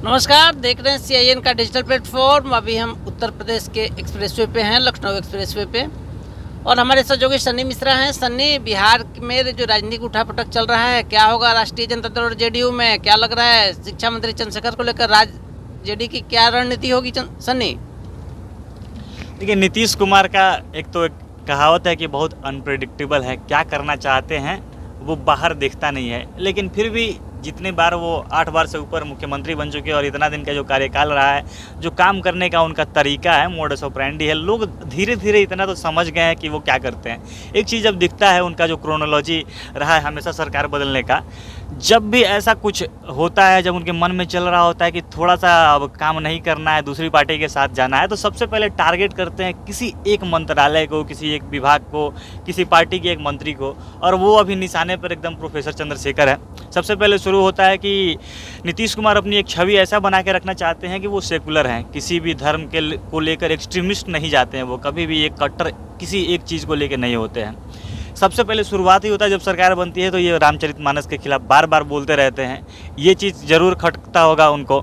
नमस्कार, देख रहे हैं CIN का डिजिटल प्लेटफॉर्म। अभी हम उत्तर प्रदेश के एक्सप्रेसवे पे हैं, लखनऊ एक्सप्रेसवे पे, और हमारे सहयोगी सन्नी मिश्रा हैं। सन्नी, बिहार में जो राजनीतिक उठापटक चल रहा है, क्या होगा राष्ट्रीय जनता दल और JDU में, क्या लग रहा है शिक्षा मंत्री चंद्रशेखर को लेकर JD की क्या रणनीति होगी सन्नी? देखिए, नीतीश कुमार का एक कहावत है कि बहुत अनप्रेडिक्टेबल है, क्या करना चाहते हैं वो बाहर दिखता नहीं है। लेकिन फिर भी जितने बार वो 8 बार से ऊपर मुख्यमंत्री बन चुके हैं और इतना दिन का जो कार्यकाल रहा है, जो काम करने का उनका तरीका है, मोडस ऑपरेंडी है, लोग धीरे धीरे इतना तो समझ गए हैं कि वो क्या करते हैं। एक चीज़ अब दिखता है, उनका जो क्रोनोलॉजी रहा है हमेशा सरकार बदलने का, जब भी ऐसा कुछ होता है, जब उनके मन में चल रहा होता है कि थोड़ा सा अब काम नहीं करना है, दूसरी पार्टी के साथ जाना है, तो सबसे पहले टारगेट करते हैं किसी एक मंत्रालय को, किसी एक विभाग को, किसी पार्टी के एक मंत्री को, और वो अभी निशाने पर एकदम प्रोफेसर चंद्रशेखर है। सबसे पहले शुरू होता है कि नीतीश कुमार अपनी एक छवि ऐसा बना के रखना चाहते हैं कि वो सेकुलर हैं, किसी भी धर्म को लेकर एक्सट्रीमिस्ट नहीं जाते हैं, वो कभी भी एक कट्टर किसी एक चीज़ को लेकर नहीं होते हैं। सबसे पहले शुरुआत ही होता है जब सरकार बनती है, तो ये रामचरितमानस के खिलाफ बार बार बोलते रहते हैं। ये चीज़ ज़रूर खटकता होगा उनको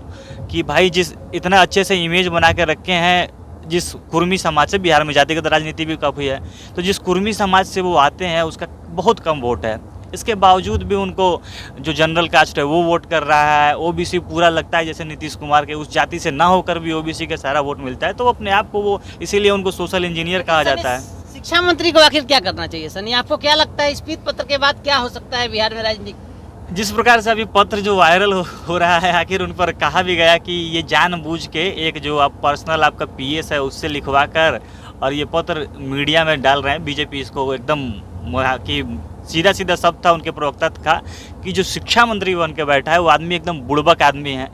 कि भाई जिस इतना अच्छे से इमेज बना के रखे हैं, जिस कुर्मी समाज से, बिहार में जातिगत राजनीति भी काफ़ी है, तो जिस कुर्मी समाज से वो आते हैं उसका बहुत कम वोट है। इसके बावजूद भी उनको जो जनरल कास्ट है वो वोट कर रहा है। OBC पूरा लगता है जैसे नीतीश कुमार के उस जाति से ना होकर भी OBC के सारा वोट मिलता है, तो अपने आप को वो, इसीलिए उनको सोशल इंजीनियर कहा जाता है। शिक्षा मंत्री को आखिर क्या करना चाहिए सनी? आपको क्या लगता है इस पीत पत्र के बाद क्या हो सकता है बिहार में राजनीति? जिस प्रकार से अभी पत्र जो वायरल हो रहा है, आखिर उन पर कहा भी गया कि ये जानबूझ के एक जो आप पर्सनल आपका PS है उससे लिखवा कर और ये पत्र मीडिया में डाल रहे हैं। BJP इसको एकदम कि सीधा सीधा शब्द था उनके प्रवक्ता का कि जो शिक्षा मंत्री बन के बैठा है वो आदमी एकदम बुड़बक आदमी है।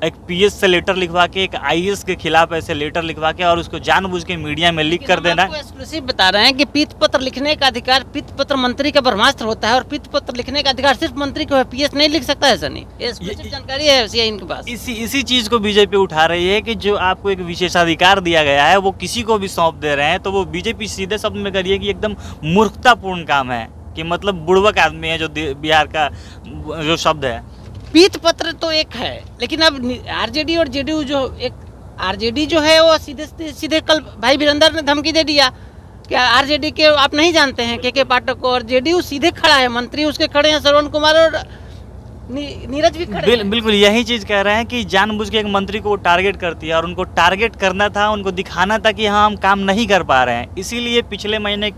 एक PS से लेटर लिखवा के, एक IAS के खिलाफ ऐसे लेटर लिखवा के और उसको जानबूझ के मीडिया में लीक कर देना। एक्सक्लूसिव बता रहे हैं कि पीत पत्र लिखने का अधिकार पीत पत्र मंत्री का ब्रह्मास्त्र होता है, और पीत पत्र लिखने का अधिकार सिर्फ मंत्री को है, PS नहीं लिख सकता है सनी। एक्सक्लूसिव जानकारी है CIN के पास। इसी चीज़ को BJP उठा रही है कि जो आपको एक विशेषाधिकार दिया गया है वो किसी को भी सौंप दे रहे हैं, तो वो BJP सीधे शब्द में करिए कि एकदम मूर्खतापूर्ण काम है, कि मतलब बुड़बक आदमी है जो बिहार का जो शब्द है। पीत पत्र तो एक है, लेकिन अब RJD और JDU जो एक RJD जो है वो सीधे सीधे कल भाई वीरेंद्र ने धमकी दे दिया कि RJD के आप नहीं जानते हैं KK पाठक को, और JDU सीधे खड़ा है, मंत्री उसके खड़े हैं, श्रवण कुमार और नीरज भी खड़े हैं। बिल्कुल यही चीज़ कह रहे हैं कि जानबूझ के एक मंत्री को टारगेट करती है, और उनको टारगेट करना था, उनको दिखाना था कि हाँ हम काम नहीं कर पा रहे हैं। इसीलिए पिछले महीने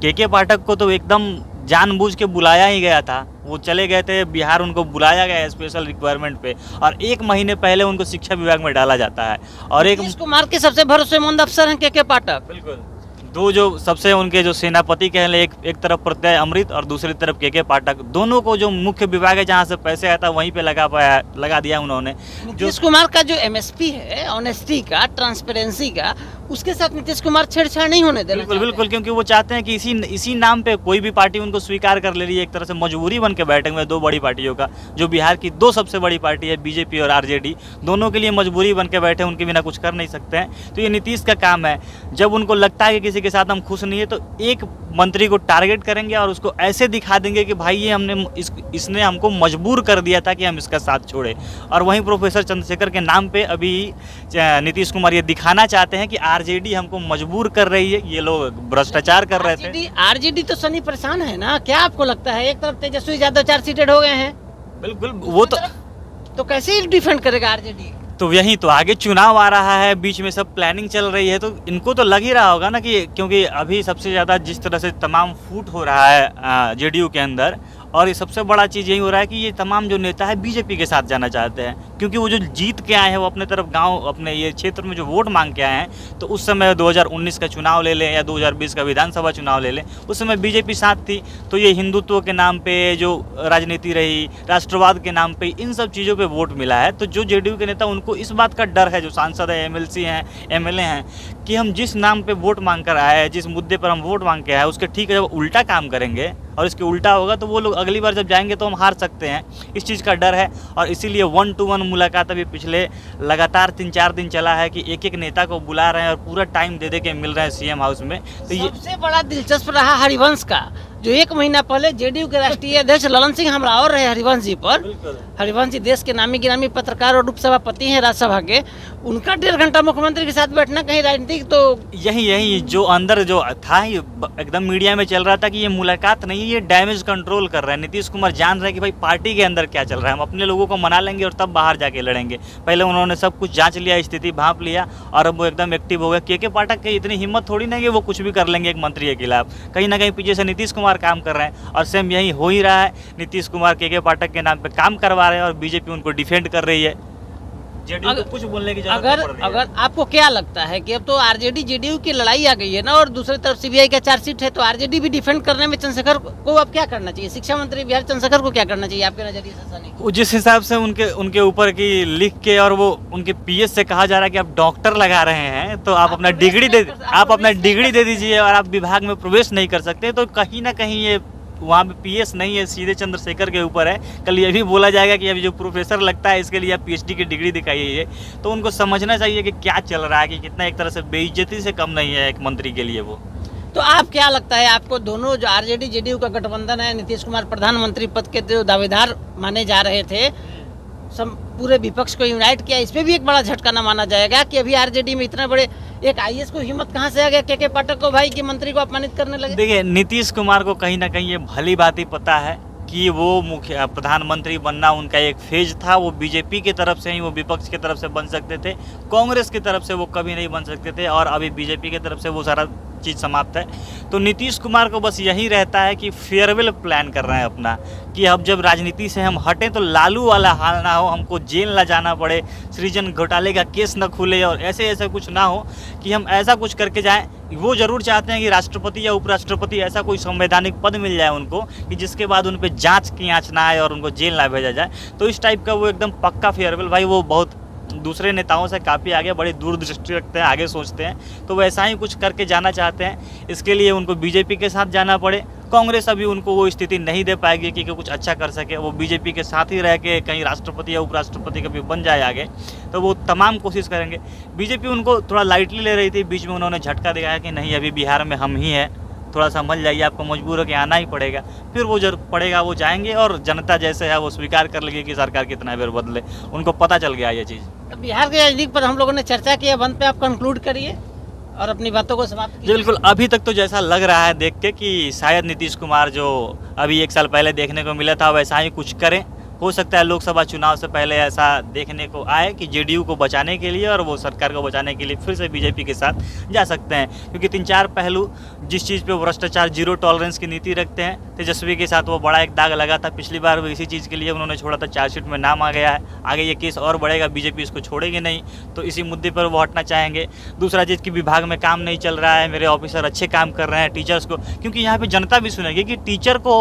KK पाठक को तो एकदम जानबूझ के बुलाया ही गया था। वो चले गए थे बिहार, उनको बुलाया गया है स्पेशल रिक्वायरमेंट पे, और 1 महीने पहले उनको शिक्षा विभाग में डाला जाता है। और नीतीश कुमार के सबसे भरोसेमंद अफसर हैं KK पाठक। बिल्कुल, दो जो सबसे उनके जो सेनापति कह लें, एक तरफ प्रत्यय अमृत और दूसरी तरफ KK पाठक, दोनों को जो मुख्य विभाग है जहाँ से पैसे आया था वहीं पे लगा दिया उन्होंने। नीतीश कुमार का जो MSP है, ऑनेस्टी का, ट्रांसपेरेंसी का, उसके साथ नीतीश कुमार छेड़छाड़ नहीं होने देना। बिल्कुल, क्योंकि वो चाहते हैं कि इसी नाम पे कोई भी पार्टी उनको स्वीकार कर ले रही है। एक तरह से मजबूरी बन के बैठे हुए 2 बड़ी पार्टियों का, जो बिहार की 2 सबसे बड़ी पार्टी है BJP और RJD, दोनों के लिए मजबूरी बन के बैठे, उनके बिना कुछ कर नहीं सकते हैं। तो ये नीतीश का काम है, जब उनको लगता है कि किसी के साथ हम खुश नहीं है तो एक मंत्री को टारगेट करेंगे और उसको ऐसे दिखा देंगे कि भाई ये इसने हमको मजबूर कर दिया था कि हम इसका साथ छोड़े। और वहीं प्रोफेसर चंद्रशेखर के नाम पे अभी नीतीश कुमार ये दिखाना चाहते हैं कि RJD हमको मजबूर कर रही है, ये लोग भ्रष्टाचार कर रहे थे। RJD तो सनी परेशान है ना, क्या आपको लगता है? एक तरफ तेजस्वी यादव 4 सीटेड हो गए हैं। बिल्कुल, वो तो कैसे डिफेंड करेगा RJD? तो यही तो, आगे चुनाव आ रहा है, बीच में सब प्लानिंग चल रही है, तो इनको तो लग ही रहा होगा ना कि, क्योंकि अभी सबसे ज़्यादा जिस तरह से तमाम फूट हो रहा है JDU के अंदर, और ये सबसे बड़ा चीज़ यही हो रहा है कि ये तमाम जो नेता है BJP के साथ जाना चाहते हैं, क्योंकि वो जो जीत के आए हैं वो अपने तरफ गांव, अपने ये क्षेत्र में जो वोट मांग के आए हैं, तो उस समय 2019 का चुनाव ले लें या 2020 का विधानसभा चुनाव ले लें, उस समय BJP साथ थी। तो ये हिंदुत्व के नाम पे जो राजनीति रही, राष्ट्रवाद के नाम पे, इन सब चीज़ों पे वोट मिला है। तो जो JDU के नेता, उनको इस बात का डर है, जो सांसद है, MLC हैं, MLA हैं, कि हम जिस नाम पे वोट मांग कर आए हैं, जिस मुद्दे पर हम वोट मांग के आए, उसके ठीक है जब उल्टा काम करेंगे और इसके उल्टा होगा तो वो लोग अगली बार जब जाएंगे तो हम हार सकते हैं। इस चीज़ का डर है, और इसीलिए 1-to-1 मुलाकात अभी पिछले लगातार 3-4 दिन चला है कि एक नेता को बुला रहे हैं और पूरा टाइम दे के मिल रहे हैं CM हाउस में। तो ये सबसे बड़ा दिलचस्प रहा हरिवंश का। जो 1 महीना पहले जेडीयू के राष्ट्रीय अध्यक्ष ललन सिंह हमरावर रहे हरिवंश जी पर। हरिवंश जी देश के नामी गिरामी पत्रकार और उपसभापति हैं राज्यसभा के, उनका 1.5 घंटा मुख्यमंत्री के साथ बैठना कहीं राजनीतिक तो यही जो अंदर जो था ये एकदम मीडिया में चल रहा था कि ये मुलाकात नहीं है, ये डैमेज कंट्रोल कर रहा है। नीतीश कुमार जान रहे हैं कि भाई पार्टी के अंदर क्या चल रहा है, हम अपने लोगों को मना लेंगे और तब बाहर जाके लड़ेंगे। पहले उन्होंने सब कुछ जांच लिया, स्थिति भांप लिया और अब वो एकदम एक्टिव हो गए। के पाठक की इतनी हिम्मत थोड़ी नहीं कि वो कुछ भी कर लेंगे एक मंत्री के खिलाफ। कहीं ना कहीं पीछे से नीतीश कुमार काम कर रहे हैं और सेम यही हो ही रहा है। नीतीश कुमार के पाठक के नाम पे काम करवा रहे हैं और बीजेपी उनको डिफेंड कर रही है। जेडीयू को कुछ बोलने की जरूरत नहीं पड़ रही है। अगर आपको क्या लगता है कि अब तो आरजेडी जेडीयू की लड़ाई आ गई है ना, और दूसरी तरफ सीबीआई का चार्जशीट है, तो आरजेडी भी डिफेंड करने में चंद्रशेखर को अब क्या करना चाहिए? शिक्षा मंत्री बिहार चंद्रशेखर को क्या करना चाहिए आपके नजरिए से सनी? जिस हिसाब से उनके ऊपर की लिख के और वो उनके पीएस से कहा जा रहा है कि आप डॉक्टर लगा रहे हैं तो आप अपना डिग्री दे दीजिए और आप विभाग में प्रवेश नहीं कर सकते, तो कहीं ना कहीं ये वहाँ पे पीएस नहीं है, सीधे चंद्रशेखर के ऊपर है। कल ये भी बोला जाएगा कि अभी जो प्रोफेसर लगता है इसके लिए आप पीएचडी की डिग्री दिखाइए। तो उनको समझना चाहिए कि क्या चल रहा है, कि कितना एक तरह से बेइज्जती से कम नहीं है एक मंत्री के लिए वो। तो आप क्या लगता है आपको, दोनों जो आरजेडी जेडीयू का गठबंधन है, नीतीश कुमार प्रधानमंत्री पद के जो दावेदार माने जा रहे थे, पूरे विपक्ष को यूनाइट किया, इस पे भी एक बड़ा झटका न माना जाएगा कि अभी आरजेडी में इतने बड़े एक आईएएस को हिम्मत कहाँ से आ गया के पाठक को भाई कि मंत्री को अपमानित करने लगे? देखिए, नीतीश कुमार को कहीं ना कहीं ये भली बात ही पता है कि वो मुख्य प्रधानमंत्री बनना उनका एक फेज था। वो बीजेपी की तरफ से ही, वो विपक्ष की तरफ से बन सकते थे, कांग्रेस की तरफ से वो कभी नहीं बन सकते थे, और अभी बीजेपी की तरफ से वो सारा चीज़ समाप्त है। तो नीतीश कुमार को बस यही रहता है कि फेयरवेल प्लान कर रहे हैं अपना, कि अब जब राजनीति से हम हटें तो लालू वाला हाल ना हो, हमको जेल ना जाना पड़े, सृजन घोटाले का केस न खुले और ऐसे कुछ ना हो कि हम ऐसा कुछ करके जाएं। वो ज़रूर चाहते हैं कि राष्ट्रपति या उपराष्ट्रपति ऐसा कोई संवैधानिक पद मिल जाए उनको कि जिसके बाद उन पर जाँच की आँच ना आए और उनको जेल ना भेजा जाए। तो इस टाइप का वो एकदम पक्का फेयरवेल, भाई वो बहुत दूसरे नेताओं से काफ़ी आगे, बड़ी दूरदृष्टि रखते हैं, आगे सोचते हैं, तो वैसा ही कुछ करके जाना चाहते हैं। इसके लिए उनको बीजेपी के साथ जाना पड़े। कांग्रेस अभी उनको वो स्थिति नहीं दे पाएगी कि कुछ अच्छा कर सके। वो बीजेपी के साथ ही रह के कहीं राष्ट्रपति या उपराष्ट्रपति कभी बन जाए आगे, तो वो तमाम कोशिश करेंगे। बीजेपी उनको थोड़ा लाइटली ले रही थी, बीच में उन्होंने झटका दिखाया कि नहीं अभी बिहार में हम ही हैं, थोड़ा समझ जाइए, आपको मजबूर होकर आना ही पड़ेगा। फिर वो जब पड़ेगा वो जाएंगे और जनता जैसे है वो स्वीकार कर लेगी कि सरकार कितना बेर बदले। उनको पता चल गया ये चीज़। तो बिहार के राजनीति पर हम लोगों ने चर्चा की है, बंद पे आप कंक्लूड करिए और अपनी बातों को समाप्त कीजिए। बिल्कुल, अभी तक तो जैसा लग रहा है देख के कि शायद नीतीश कुमार जो अभी 1 साल पहले देखने को मिला था वैसा ही कुछ करें। हो सकता है लोकसभा चुनाव से पहले ऐसा देखने को आए कि जेडीयू को बचाने के लिए और वो सरकार को बचाने के लिए फिर से बीजेपी के साथ जा सकते हैं, क्योंकि 3-4 पहलू जिस चीज़ पे भ्रष्टाचार जीरो टॉलरेंस की नीति रखते हैं, तेजस्वी के साथ वो बड़ा एक दाग लगा था। पिछली बार वो इसी चीज़ के लिए उन्होंने छोड़ा था, चार्जशीट में नाम आ गया है, आगे ये केस और बढ़ेगा, बीजेपी इसको छोड़ेगी नहीं, तो इसी मुद्दे पर वो हटना चाहेंगे। दूसरा चीज़ कि विभाग में काम नहीं चल रहा है, मेरे ऑफिसर अच्छे काम कर रहे हैं, टीचर्स को, क्योंकि यहाँ पर जनता भी सुनेगी कि टीचर को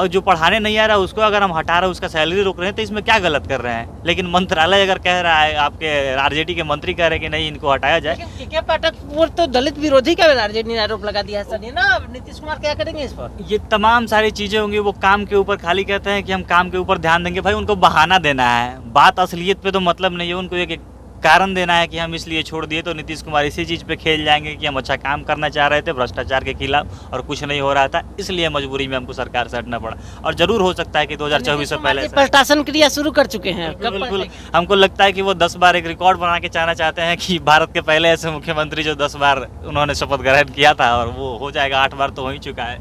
जो पढ़ाने नहीं आ रहा उसको अगर हम हटा रहे हैं, उसका सैलरी रोक रहे हैं, तो इसमें क्या गलत कर रहे हैं। लेकिन मंत्रालय अगर कह रहा है, आपके आरजेडी के मंत्री कह रहे हैं कि नहीं इनको हटाया जाए। के पाठक वो तो दलित विरोधी का आरजेडी ने आरोप लगा दिया है सर, ना नीतीश कुमार क्या करेंगे इस पर? ये तमाम सारी चीजें होंगी। वो काम के ऊपर खाली कहते हैं कि हम काम के ऊपर ध्यान देंगे, भाई उनको बहाना देना है, बात असलियत पे तो मतलब नहीं है। उनको एक कारण देना है कि हम इसलिए छोड़ दिए, तो नीतीश कुमार इसी चीज़ पे खेल जाएंगे कि हम अच्छा काम करना चाह रहे थे भ्रष्टाचार के खिलाफ और कुछ नहीं हो रहा था, इसलिए मजबूरी में हमको सरकार से हटना पड़ा। और जरूर हो सकता है कि 2024 से पहले प्रशासन क्रिया शुरू कर चुके हैं। बिल्कुल, हमको लगता है कि वो 10 बार एक रिकॉर्ड बना के चाहना चाहते हैं कि भारत के पहले ऐसे मुख्यमंत्री जो 10 बार उन्होंने शपथ ग्रहण किया था, और वो हो जाएगा, 8 बार तो हो ही चुका है।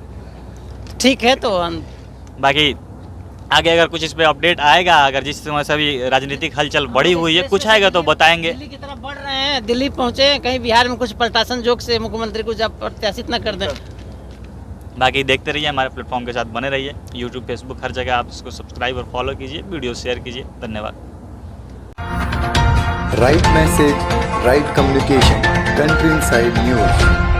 ठीक है, तो बाकी आगे अगर कुछ इस पे अपडेट आएगा, अगर जिस समय से भी राजनीतिक हलचल बढ़ी हुई है, कुछ आएगा तो बताएंगे। दिल्ली की तरफ बढ़ रहे हैं, दिल्ली पहुंचे, कहीं बिहार में कुछ प्रशासन जोक से मुख्यमंत्री को जब प्रत्याशित न कर दें। बाकी देखते रहिए, हमारे प्लेटफॉर्म के साथ बने रहिए। यूट्यूब, फेसबुक, हर जगह आप इसको सब्सक्राइब और फॉलो कीजिए, वीडियो शेयर कीजिए। धन्यवाद। Right message, right communication, country inside news.